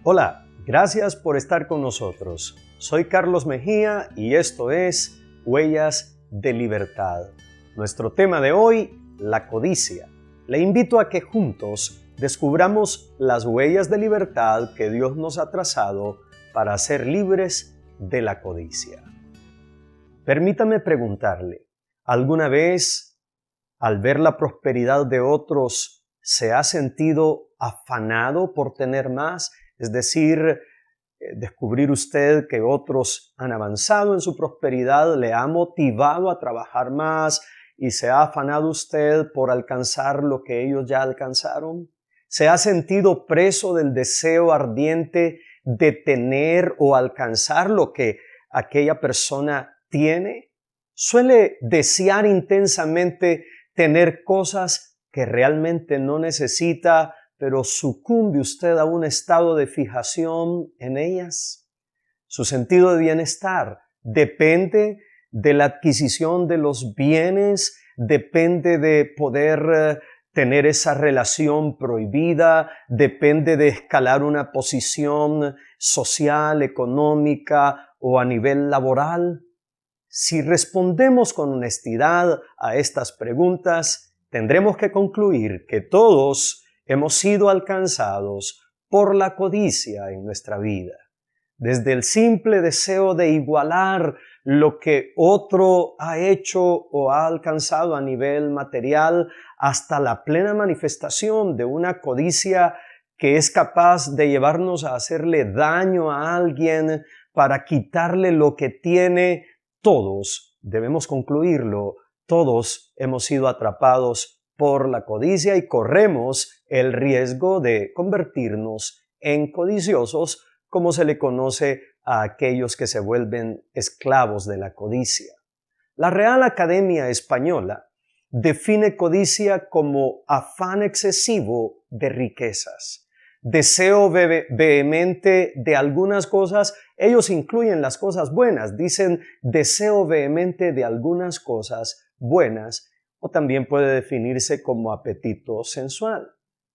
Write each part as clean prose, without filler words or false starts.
Hola, gracias por estar con nosotros. Soy Carlos Mejía y esto es Huellas de Libertad. Nuestro tema de hoy, la codicia. Le invito a que juntos descubramos las huellas de libertad que Dios nos ha trazado para ser libres de la codicia. Permítame preguntarle, ¿alguna vez, al ver la prosperidad de otros, se ha sentido afanado por tener más? Es decir, descubrir usted que otros han avanzado en su prosperidad le ha motivado a trabajar más y se ha afanado usted por alcanzar lo que ellos ya alcanzaron. ¿Se ha sentido preso del deseo ardiente de tener o alcanzar lo que aquella persona tiene? ¿Suele desear intensamente tener cosas que realmente no necesita, pero sucumbe usted a un estado de fijación en ellas? Su sentido de bienestar depende de la adquisición de los bienes, depende de poder tener esa relación prohibida, depende de escalar una posición social, económica o a nivel laboral. Si respondemos con honestidad a estas preguntas, tendremos que concluir que todos hemos sido alcanzados por la codicia en nuestra vida. Desde el simple deseo de igualar lo que otro ha hecho o ha alcanzado a nivel material, hasta la plena manifestación de una codicia que es capaz de llevarnos a hacerle daño a alguien para quitarle lo que tiene. Todos, debemos concluirlo, todos hemos sido atrapados por la codicia y corremos el riesgo de convertirnos en codiciosos, como se le conoce a aquellos que se vuelven esclavos de la codicia. La Real Academia Española define codicia como afán excesivo de riquezas, deseo vehemente de algunas cosas. Ellos incluyen las cosas buenas, dicen deseo vehemente de algunas cosas buenas, o también puede definirse como apetito sensual.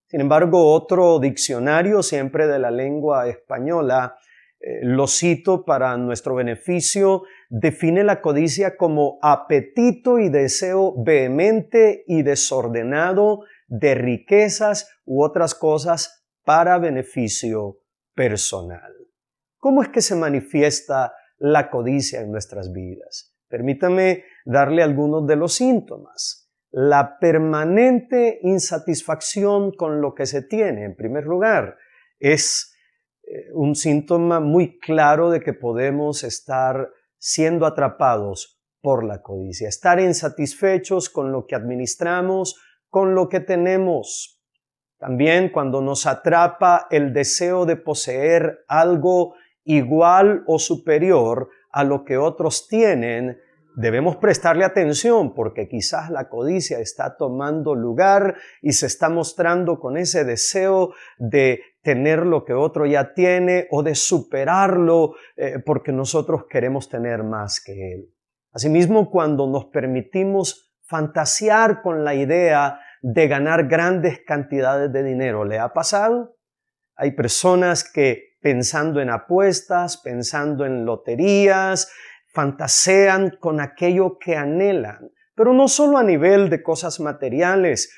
Sin embargo, otro diccionario, siempre de la lengua española, lo cito para nuestro beneficio, define la codicia como apetito y deseo vehemente y desordenado de riquezas u otras cosas para beneficio personal. ¿Cómo es que se manifiesta la codicia en nuestras vidas? Permítame darle algunos de los síntomas. La permanente insatisfacción con lo que se tiene, en primer lugar, es un síntoma muy claro de que podemos estar siendo atrapados por la codicia. Estar insatisfechos con lo que administramos, con lo que tenemos. También cuando nos atrapa el deseo de poseer algo igual o superior a lo que otros tienen, debemos prestarle atención porque quizás la codicia está tomando lugar y se está mostrando con ese deseo de tener lo que otro ya tiene o de superarlo porque nosotros queremos tener más que él. Asimismo, cuando nos permitimos fantasear con la idea de ganar grandes cantidades de dinero, ¿le ha pasado? Hay personas que pensando en apuestas, pensando en loterías, fantasean con aquello que anhelan, pero no solo a nivel de cosas materiales.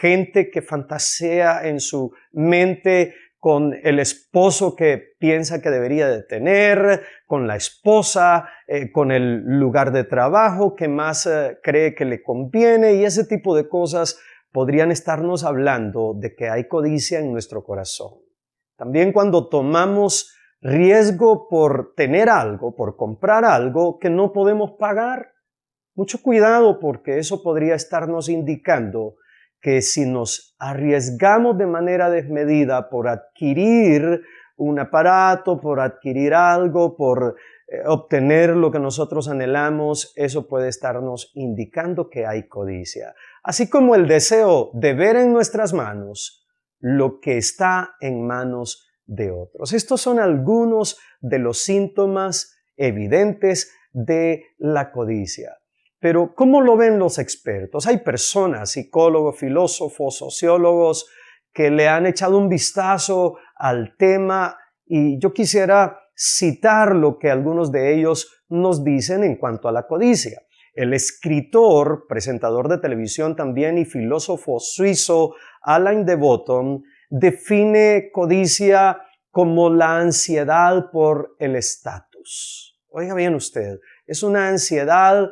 Gente que fantasea en su mente con el esposo que piensa que debería de tener, con la esposa, con el lugar de trabajo que más cree que le conviene, y ese tipo de cosas podrían estarnos hablando de que hay codicia en nuestro corazón. También cuando tomamos riesgo por tener algo, por comprar algo que no podemos pagar. Mucho cuidado porque eso podría estarnos indicando que si nos arriesgamos de manera desmedida por adquirir un aparato, por adquirir algo, por obtener lo que nosotros anhelamos, eso puede estarnos indicando que hay codicia. Así como el deseo de ver en nuestras manos lo que está en manos de otros. Estos son algunos de los síntomas evidentes de la codicia. Pero, ¿cómo lo ven los expertos? Hay personas, psicólogos, filósofos, sociólogos, que le han echado un vistazo al tema Y yo quisiera citar lo que algunos de ellos nos dicen en cuanto a la codicia. El escritor, presentador de televisión también y filósofo suizo Alain de Botton define codicia como la ansiedad por el estatus. Oiga bien usted, es una ansiedad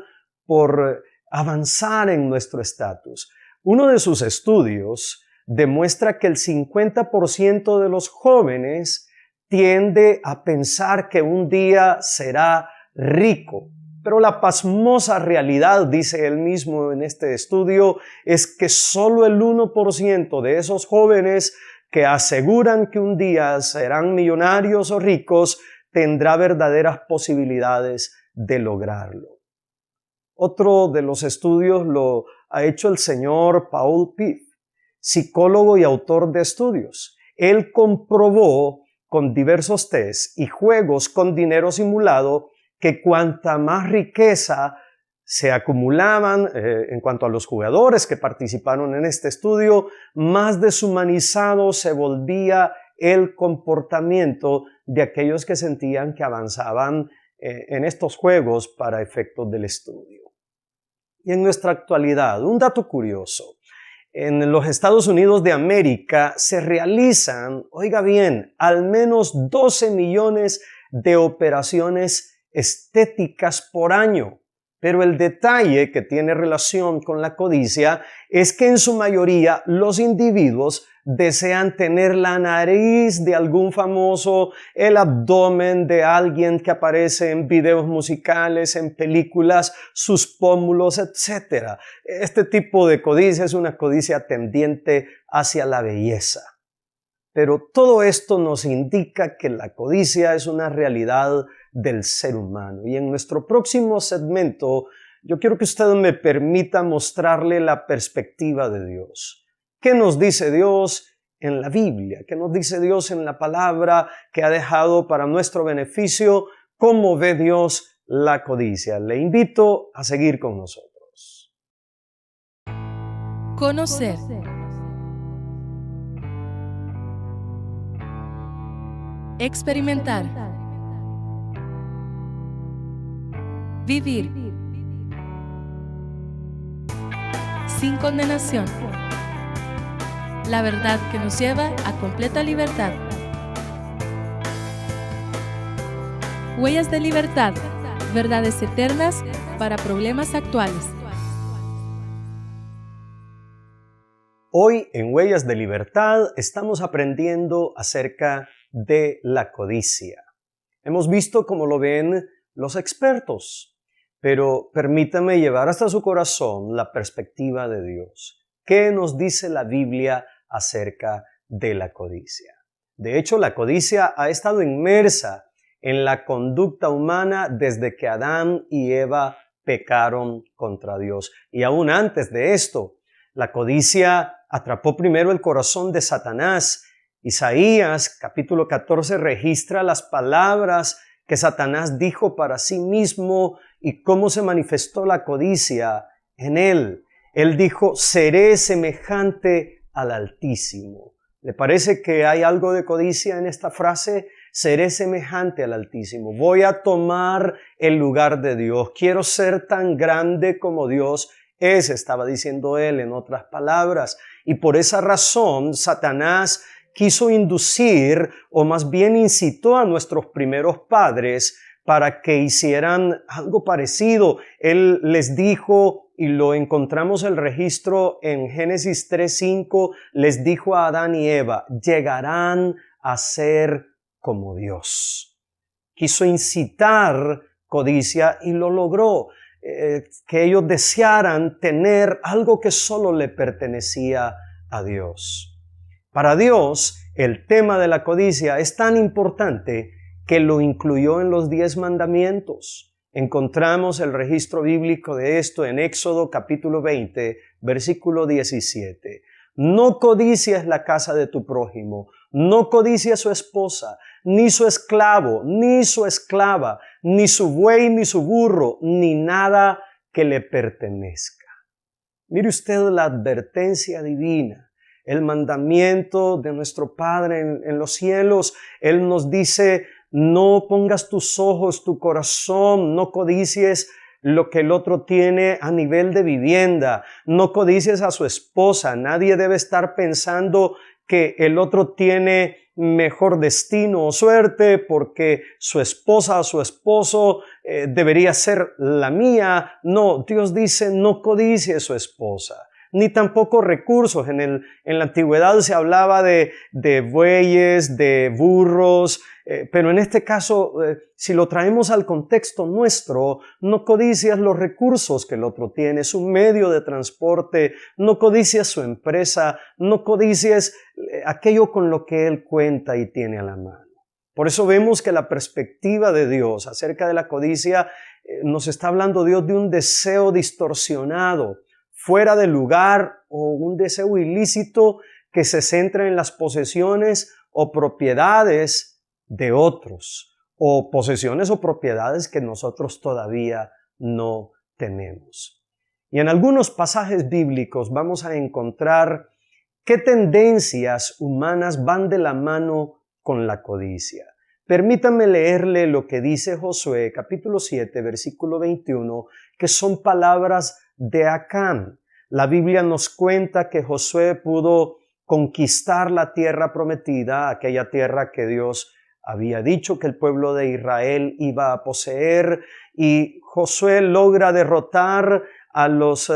por avanzar en nuestro estatus. Uno de sus estudios demuestra que el 50% de los jóvenes tiende a pensar que un día será rico. Pero la pasmosa realidad, dice él mismo en este estudio, es que solo el 1% de esos jóvenes que aseguran que un día serán millonarios o ricos tendrá verdaderas posibilidades de lograrlo. Otro de los estudios lo ha hecho el señor Paul Piff, psicólogo y autor de estudios. Él comprobó con diversos tests y juegos con dinero simulado que cuanta más riqueza se acumulaban en cuanto a los jugadores que participaron en este estudio, más deshumanizado se volvía el comportamiento de aquellos que sentían que avanzaban en estos juegos para efectos del estudio. Y en nuestra actualidad, un dato curioso, en los Estados Unidos de América se realizan, oiga bien, al menos 12 millones de operaciones estéticas por año. Pero el detalle que tiene relación con la codicia es que en su mayoría los individuos desean tener la nariz de algún famoso, el abdomen de alguien que aparece en videos musicales, en películas, sus pómulos, etc. Este tipo de codicia es una codicia tendiente hacia la belleza. Pero todo esto nos indica que la codicia es una realidad del ser humano. Y en nuestro próximo segmento, yo quiero que usted me permita mostrarle la perspectiva de Dios. ¿Qué nos dice Dios en la Biblia? ¿Qué nos dice Dios en la palabra que ha dejado para nuestro beneficio? ¿Cómo ve Dios la codicia? Le invito a seguir con nosotros. Conocer. Experimentar. Vivir. Sin condenación. La verdad que nos lleva a completa libertad. Huellas de libertad. Verdades eternas para problemas actuales. Hoy en Huellas de Libertad estamos aprendiendo acerca de la codicia. Hemos visto cómo lo ven los expertos, pero permítame llevar hasta su corazón la perspectiva de Dios. ¿Qué nos dice la Biblia acerca de la codicia? De hecho, la codicia ha estado inmersa en la conducta humana desde que Adán y Eva pecaron contra Dios. Y aún antes de esto, la codicia atrapó primero el corazón de Satanás. Isaías, capítulo 14, registra las palabras que Satanás dijo para sí mismo y cómo se manifestó la codicia en él. Él dijo, seré semejante al Altísimo. ¿Le parece que hay algo de codicia en esta frase? Seré semejante al Altísimo. Voy a tomar el lugar de Dios. Quiero ser tan grande como Dios es, estaba diciendo él en otras palabras. Y por esa razón, Satanás quiso inducir, o más bien incitó a nuestros primeros padres para que hicieran algo parecido. Él les dijo, y lo encontramos el registro en Génesis 3:5, les dijo a Adán y Eva, llegarán a ser como Dios. Quiso incitar codicia y lo logró. Que ellos desearan tener algo que solo le pertenecía a Dios. Para Dios, el tema de la codicia es tan importante que lo incluyó en los 10 mandamientos. Encontramos el registro bíblico de esto en Éxodo capítulo 20, versículo 17. No codicies la casa de tu prójimo, no codicies su esposa, ni su esclavo, ni su esclava, ni su buey, ni su burro, ni nada que le pertenezca. Mire usted la advertencia divina. el mandamiento de nuestro Padre en los cielos. Él nos dice, no pongas tus ojos, tu corazón, no codicies lo que el otro tiene a nivel de vivienda, no codicies a su esposa. Nadie debe estar pensando que el otro tiene mejor destino o suerte porque su esposa o su esposo debería ser la mía. No, Dios dice no codicie a su esposa, ni tampoco recursos. En la antigüedad se hablaba de bueyes, de burros, pero en este caso, si lo traemos al contexto nuestro, no codicias los recursos que el otro tiene, su medio de transporte, no codicias su empresa, no codicias aquello con lo que él cuenta y tiene a la mano. Por eso vemos que la perspectiva de Dios acerca de la codicia nos está hablando Dios de un deseo distorsionado, fuera de lugar, o un deseo ilícito que se centra en las posesiones o propiedades de otros, o posesiones o propiedades que nosotros todavía no tenemos. Y en algunos pasajes bíblicos vamos a encontrar qué tendencias humanas van de la mano con la codicia. Permítame leerle lo que dice Josué, capítulo 7, versículo 21, que son palabras de Acán. La Biblia nos cuenta que Josué pudo conquistar la tierra prometida, aquella tierra que Dios había dicho que el pueblo de Israel iba a poseer, y Josué logra derrotar a los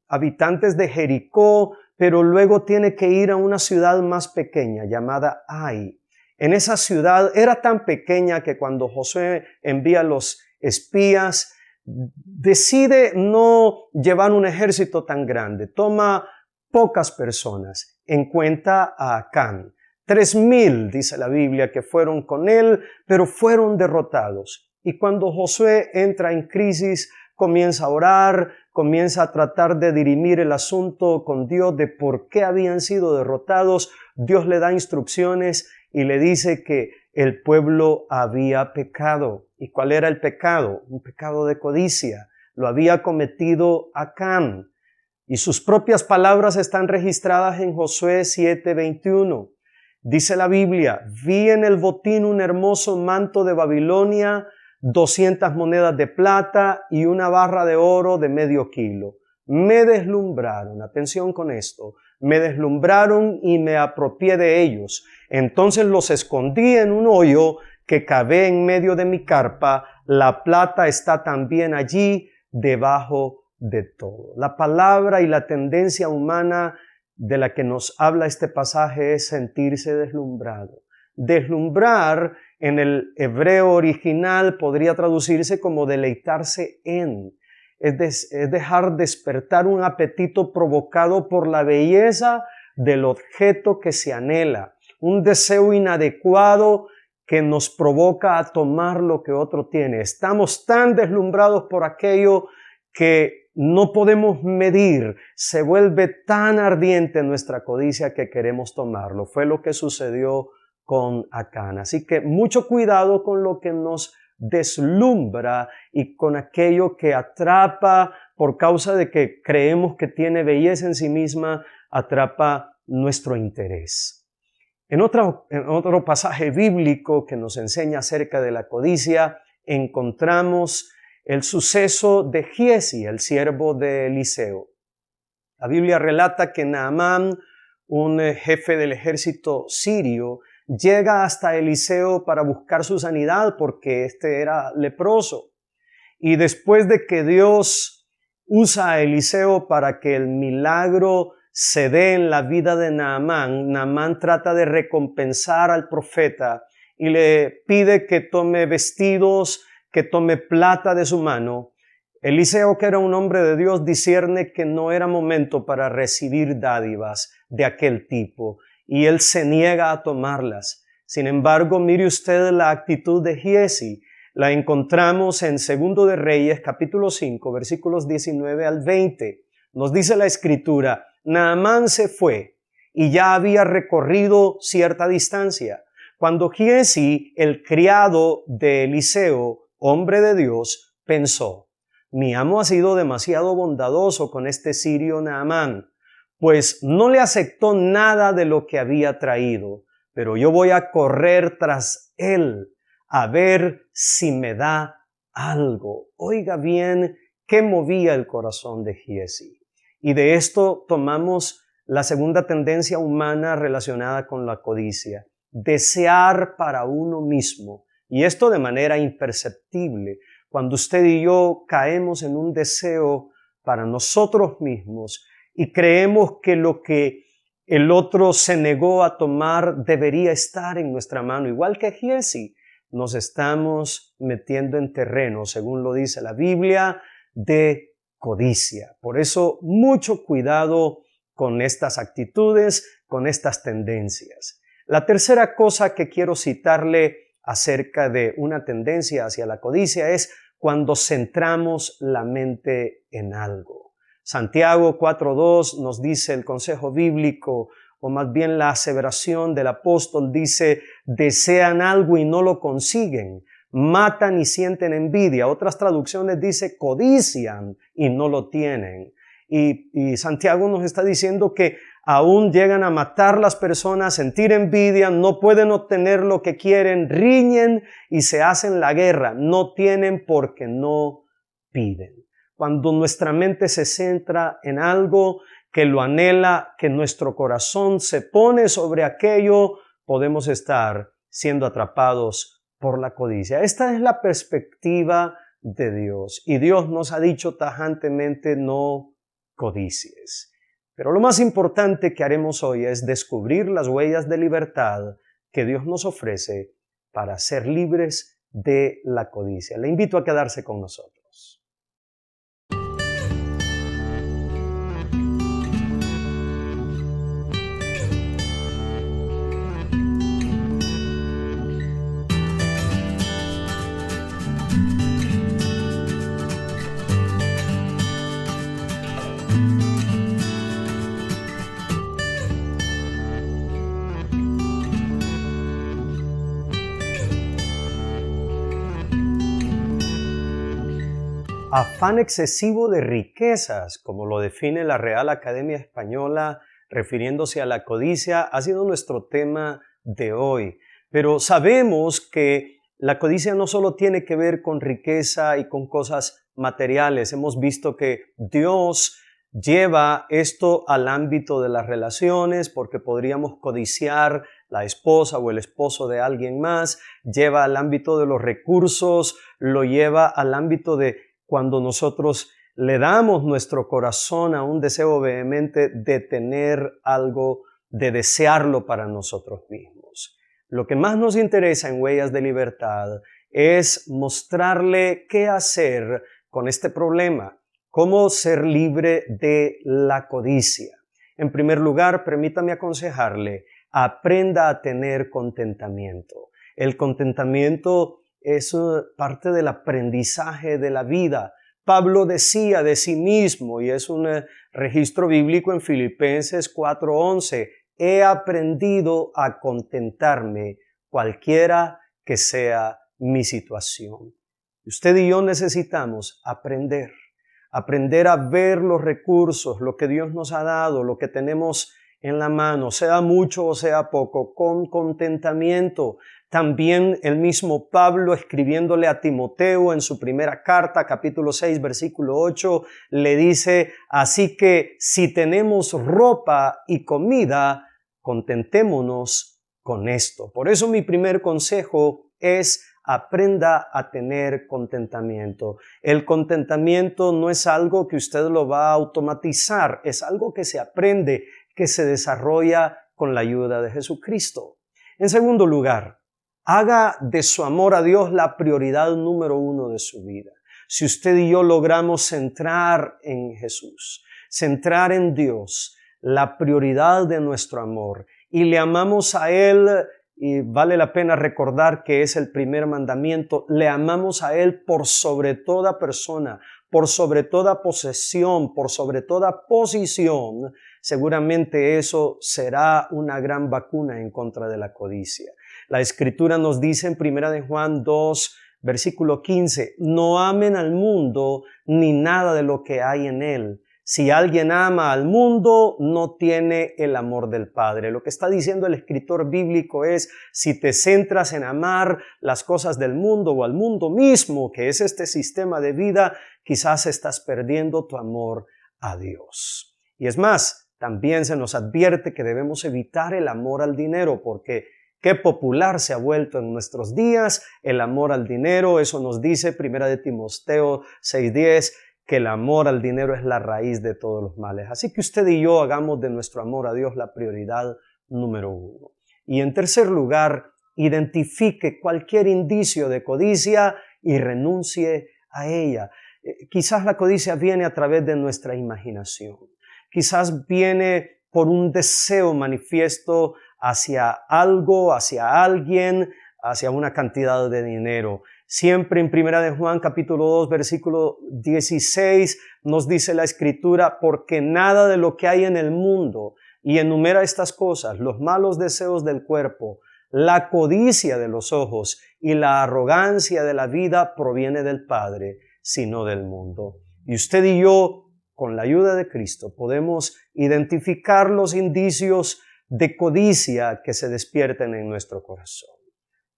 habitantes de Jericó, pero luego tiene que ir a una ciudad más pequeña llamada Ai. En esa ciudad era tan pequeña que cuando Josué envía a los espías, decide no llevar un ejército tan grande, toma pocas personas, en cuenta a Acán. 3,000, dice la Biblia, que fueron con él, pero fueron derrotados. Y cuando Josué entra en crisis, comienza a orar, comienza a tratar de dirimir el asunto con Dios de por qué habían sido derrotados. Dios le da instrucciones y le dice que el pueblo había pecado. ¿Y cuál era el pecado? Un pecado de codicia. Lo había cometido Acán. Y sus propias palabras están registradas en Josué 7:21. Dice la Biblia, vi en el botín un hermoso manto de Babilonia, 200 monedas de plata y una barra de oro de medio kilo. Me deslumbraron, atención con esto, me deslumbraron y me apropié de ellos. Entonces los escondí en un hoyo que cavé en medio de mi carpa. La plata está también allí debajo de todo. La palabra y la tendencia humana de la que nos habla este pasaje es sentirse deslumbrado. Deslumbrar en el hebreo original podría traducirse como deleitarse en. Es dejar despertar un apetito provocado por la belleza del objeto que se anhela. Un deseo inadecuado que nos provoca a tomar lo que otro tiene. Estamos tan deslumbrados por aquello que no podemos medir, se vuelve tan ardiente nuestra codicia que queremos tomarlo. Fue lo que sucedió con Acán. Así que mucho cuidado con lo que nos deslumbra y con aquello que atrapa por causa de que creemos que tiene belleza en sí misma, atrapa nuestro interés. En otro pasaje bíblico que nos enseña acerca de la codicia, encontramos el suceso de Giezi, el siervo de Eliseo. La Biblia relata que Naamán, un jefe del ejército sirio, llega hasta Eliseo para buscar su sanidad porque este era leproso. Y después de que Dios usa a Eliseo para que el milagro se dé en la vida de Naamán, Naamán trata de recompensar al profeta y le pide que tome vestidos, que tome plata de su mano. Eliseo, que era un hombre de Dios, discierne que no era momento para recibir dádivas de aquel tipo y él se niega a tomarlas. Sin embargo, mire usted la actitud de Giezi. La encontramos en 2 de Reyes, capítulo 5, versículos 19 al 20. Nos dice la Escritura, Naamán se fue y ya había recorrido cierta distancia. Cuando Giezi, el criado de Eliseo, hombre de Dios, pensó, mi amo ha sido demasiado bondadoso con este sirio Naamán. pues no le aceptó nada de lo que había traído, pero yo voy a correr tras él a ver si me da algo. Oiga bien qué movía el corazón de Giezi. Y de esto tomamos la segunda tendencia humana relacionada con la codicia: desear para uno mismo. Y esto de manera imperceptible. Cuando usted y yo caemos en un deseo para nosotros mismos y creemos que lo que el otro se negó a tomar debería estar en nuestra mano, igual que Giezi, nos estamos metiendo en terreno, según lo dice la Biblia, de codicia. Por eso, mucho cuidado con estas actitudes, con estas tendencias. La tercera cosa que quiero citarle acerca de una tendencia hacia la codicia es cuando centramos la mente en algo. Santiago 4:2 nos dice el consejo bíblico, o más bien la aseveración del apóstol dice: desean algo y no lo consiguen, matan y sienten envidia. Otras traducciones dice: codician y no lo tienen. Y Santiago nos está diciendo que aún llegan a matar las personas, sentir envidia, no pueden obtener lo que quieren, riñen y se hacen la guerra. No tienen porque no piden. Cuando nuestra mente se centra en algo, que lo anhela, que nuestro corazón se pone sobre aquello, podemos estar siendo atrapados por la codicia. Esta es la perspectiva de Dios. Y Dios nos ha dicho tajantemente: no codicies. Pero lo más importante que haremos hoy es descubrir las huellas de libertad que Dios nos ofrece para ser libres de la codicia. Le invito a quedarse con nosotros. Afán excesivo de riquezas, como lo define la Real Academia Española, refiriéndose a la codicia, ha sido nuestro tema de hoy. Pero sabemos que la codicia no solo tiene que ver con riqueza y con cosas materiales. Hemos visto que Dios lleva esto al ámbito de las relaciones, porque podríamos codiciar la esposa o el esposo de alguien más. Lleva al ámbito de los recursos, lo lleva al ámbito de cuando nosotros le damos nuestro corazón a un deseo vehemente de tener algo, de desearlo para nosotros mismos. Lo que más nos interesa en Huellas de Libertad es mostrarle qué hacer con este problema, cómo ser libre de la codicia. En primer lugar, permítame aconsejarle: aprenda a tener contentamiento. El contentamiento es parte del aprendizaje de la vida. Pablo decía de sí mismo, y es un registro bíblico en Filipenses 4:11, he aprendido a contentarme cualquiera que sea mi situación. Usted y yo necesitamos aprender a ver los recursos, lo que Dios nos ha dado, lo que tenemos en la mano, sea mucho o sea poco, con contentamiento. También el mismo Pablo, escribiéndole a Timoteo en su primera carta, capítulo 6, versículo 8, le dice: así que si tenemos ropa y comida, contentémonos con esto. Por eso mi primer consejo es: aprenda a tener contentamiento. El contentamiento no es algo que usted lo va a automatizar, es algo que se aprende, que se desarrolla con la ayuda de Jesucristo. En segundo lugar, haga de su amor a Dios la prioridad número 1 de su vida. Si usted y yo logramos centrar en Jesús, centrar en Dios, la prioridad de nuestro amor, y le amamos a Él, y vale la pena recordar que es el primer mandamiento, le amamos a Él por sobre toda persona, por sobre toda posesión, por sobre toda posición, seguramente eso será una gran vacuna en contra de la codicia. La Escritura nos dice en 1 de Juan 2, versículo 15, no amen al mundo ni nada de lo que hay en él. Si alguien ama al mundo, no tiene el amor del Padre. Lo que está diciendo el escritor bíblico es, si te centras en amar las cosas del mundo o al mundo mismo, que es este sistema de vida, quizás estás perdiendo tu amor a Dios. Y es más, también se nos advierte que debemos evitar el amor al dinero, porque qué popular se ha vuelto en nuestros días el amor al dinero. Eso nos dice 1 de Timoteo 6:10, que el amor al dinero es la raíz de todos los males. Así que usted y yo hagamos de nuestro amor a Dios la prioridad número 1. Y en tercer lugar, identifique cualquier indicio de codicia y renuncie a ella. Quizás la codicia viene a través de nuestra imaginación. Quizás viene por un deseo manifiesto hacia algo, hacia alguien, hacia una cantidad de dinero. Siempre en 1 de Juan capítulo 2 versículo 16 nos dice la Escritura, porque nada de lo que hay en el mundo, y enumera estas cosas, los malos deseos del cuerpo, la codicia de los ojos y la arrogancia de la vida proviene del Padre, sino del mundo. Y usted y yo, con la ayuda de Cristo, podemos identificar los indicios de codicia que se despierten en nuestro corazón.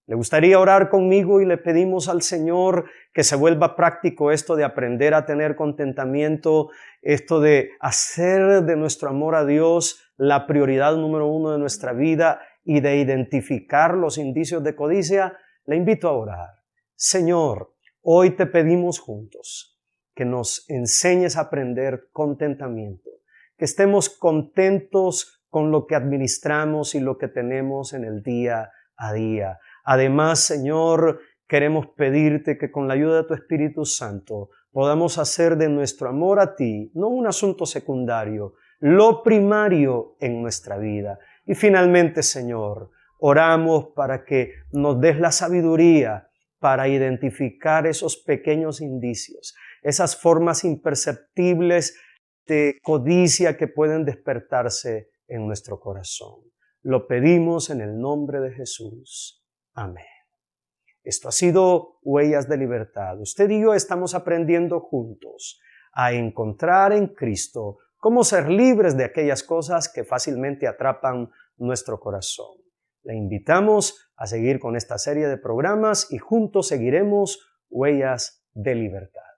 ¿Le gustaría orar conmigo? Y le pedimos al Señor que se vuelva práctico esto de aprender a tener contentamiento, esto de hacer de nuestro amor a Dios la prioridad número 1 de nuestra vida y de identificar los indicios de codicia. Le invito a orar. Señor, hoy te pedimos juntos que nos enseñes a aprender contentamiento, que estemos contentos con lo que administramos y lo que tenemos en el día a día. Además, Señor, queremos pedirte que con la ayuda de tu Espíritu Santo podamos hacer de nuestro amor a ti, no un asunto secundario, lo primario en nuestra vida. Y finalmente, Señor, oramos para que nos des la sabiduría para identificar esos pequeños indicios, esas formas imperceptibles de codicia que pueden despertarse en nuestro corazón. Lo pedimos en el nombre de Jesús. Amén. Esto ha sido Huellas de Libertad. Usted y yo estamos aprendiendo juntos a encontrar en Cristo cómo ser libres de aquellas cosas que fácilmente atrapan nuestro corazón. Le invitamos a seguir con esta serie de programas y juntos seguiremos Huellas de Libertad.